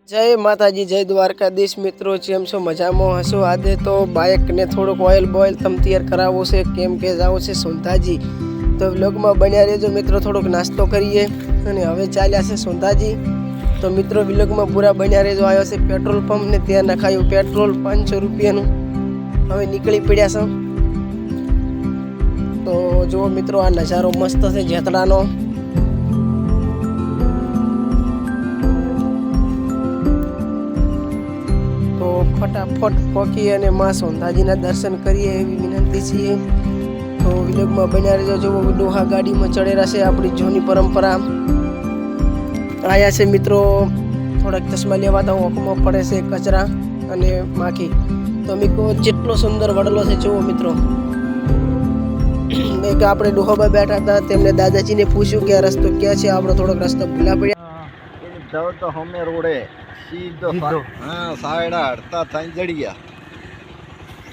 જય માતાજી, જય દ્વારકાધીશ મિત્રો, જેમ છો મજામાં હશો। આજે તો બાઇકને થોડુંક ઓઇલ બોઇલ તમ તૈયાર કરાવવું છે, કેમ કે જવું છે સોંધાજી। તો વ્લોગમાં બન્યા રહેજો મિત્રો, થોડોક નાસ્તો કરીએ અને હવે ચાલ્યા છે સોંધાજી। તો મિત્રો વ્લોગમાં પૂરા બન્યા રહેજો। આવ્યો છે પેટ્રોલ પંપ ને ત્યાં નખાયું પેટ્રોલ 500 રૂપિયાનું। હવે નીકળી પડ્યા છે। તો જુઓ મિત્રો, આ નજારો મસ્ત છે જેતડાનો। તો ફટાફટ પહોંચી અને માં સોંધાજીના દર્શન કરીએ એવી વિનંતી છીએ। તો વિલોગમાં બન્યા રહેજો। જો ડોહા ગાડીમાં ચડેલા છે, આપણી જૂની પરંપરા। આયા છે મિત્રો, થોડાક ચશ્મા લેવાતા ઓખમાં પડે છે કચરા અને માખી। તો મીકો જેટલો સુંદર વડલો છે જુઓ મિત્રો। એક આપણે ડોહાબા બેઠા હતા, તેમને દાદાજીને પૂછ્યું કે આ રસ્તો ક્યાં છે। આપણો થોડોક રસ્તો ભૂલા પડ્યા। તો હમે રોડે સીધો હા સાયડા હડતા થઈ જડી ગયા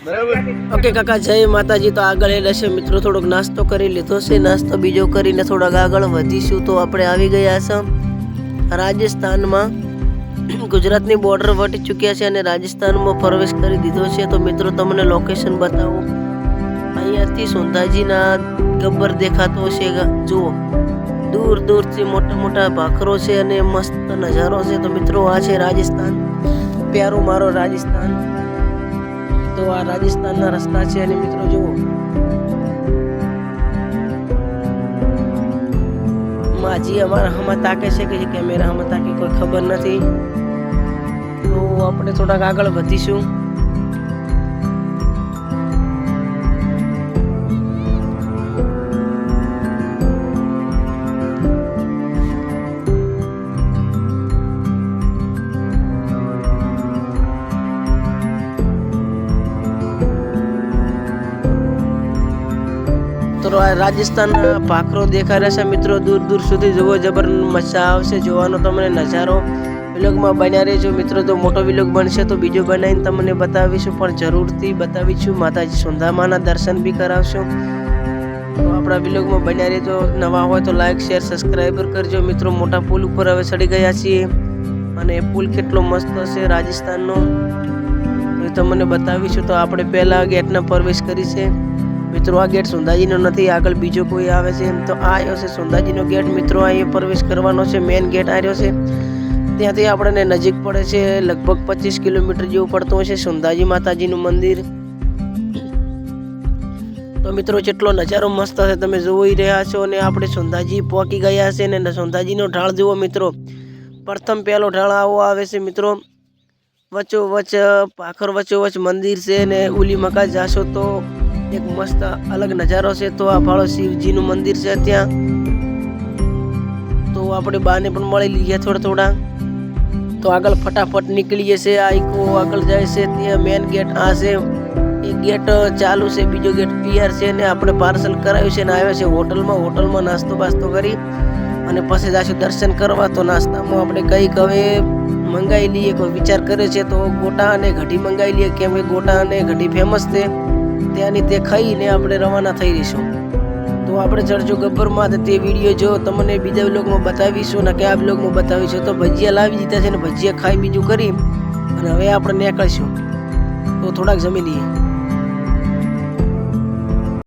બરાબર। ઓકે કાકા, જય માતાજી। તો આગળ એ છે મિત્રો, થોડોક નાસ્તો કરી લીધો છે। નાસ્તો બીજો કરીને થોડાક આગળ વધીશું। તો આપણે આવી ગયા છે રાજસ્થાનમાં। ગુજરાતની બોર્ડર વટી ચૂક્યા છે અને રાજસ્થાનમાં પ્રવેશ કરી દીધો છે। તો મિત્રો તમને લોકેશન બતાવું। અહીંયાથી સોંધાજીના ગબ્બર દેખાતો હશે, જુઓ દૂર દૂરથી મોટા મોટા ભાખરો છે અને મસ્ત નજારો છે। તો મિત્રો આ છે રાજસ્થાન, પ્યારો મારો રાજસ્થાન। તો આ રાજસ્થાનના રસ્તા છે અને મિત્રો જુઓ માજી અમારા હમા તાકે છે કે કેમેરા હમા તાકે કોઈ ખબર નથી। તો આપણે થોડાક આગળ વધીશું। તો રાજસ્થાનના ભાખરો દેખાઈ રહ્યા છે મિત્રો, દૂર દૂર સુધી જુઓ, જબર મજા આવશે જોવાનો તમને નજારો। વિલોગમાં બન્યા રહેજો મિત્રો। તો મોટો વિલોગ બનશે તો બીજો બનાવીને તમને બતાવીશું, પણ જરૂરથી બતાવીશું। માતાજી સોંધામાના દર્શન બી કરાવશું। તો આપણા વિલોગમાં બન્યા રહેજો। નવા હોય તો લાઈક શેર સબસ્ક્રાઈબર કરજો મિત્રો। મોટા પુલ ઉપર હવે ચડી ગયા છીએ અને પુલ કેટલો મસ્ત છે રાજસ્થાનનો એ તમને બતાવીશું। તો આપણે પહેલા ગેટના પ્રવેશ કરી છે મિત્રો। આ ગેટ સોંધાજીનો નથી, આગળ બીજો કોઈ આવે છે। તો આ આવ્યો છે સોંધાજીનો ગેટ મિત્રો। અહીંયા પ્રવેશ કરવાનો છે, મેઇન ગેટ આવ્યો છે। ત્યાંથી આપણને નજીક પડે છે, લગભગ 25 કિલોમીટર જેવું પડતું હશે સોંધાજી માતાજીનું મંદિર। તો મિત્રો જેટલો નજારો મસ્ત છે તમે જોઈ રહ્યા છો। અને આપણે સોંધાજી પહોંચી ગયા છે અને સોંધાજીનો ઢાળ જુઓ મિત્રો। પ્રથમ પહેલો ઢાળ આવો આવે છે મિત્રો, વચ્ચોવચ્ચ પાખર વચ્ચોવચ્ચ મંદિર છે ને ઉલી મકા જાશો તો એક મસ્ત અલગ નજારો છે। તો આ ફાળો શિવજીનું મંદિર છે ત્યાં। તો આપણે બાને પણ મળી લઈએ થોડા। તો આગળ ફટાફટ નીકળીએ છે। આ ઇકો આગળ જાય છે, ત્યાં મેન ગેટ આ છે। એક ગેટ ચાલુ છે, બીજો ગેટ પીઆર છે ને આપણે પાર્સલ કરાવ્યું છે ને આવ્યો છે હોટલમાં નાસ્તો બાસ્તો કરી અને પછી જાશું દર્શન કરવા। તો નાસ્તામાં આપણે કંઈક હવે મંગાવી લઈએ, કોઈ વિચાર કર્યો છે તો ગોટા અને ઘડી મંગાવી લઈએ, કેમ કે ગોટા અને ઘડી ફેમસ છે ત્યાંની। તે ખાઈને આપણે રવાના થઈ રહીશું। તો આપણે ચડજો ગબ્બરમાં, તે વિડીયો જો તમને બીજા બ્લોગમાં બતાવીશું ને કે આ બ્લોગમાં બતાવીશું। તો ભજીયા લાવી દીધા છે ને ભજીયા ખાઈ બીજું કરી અને હવે આપણે નીકળીશું। તો થોડાક જમી લઈએ।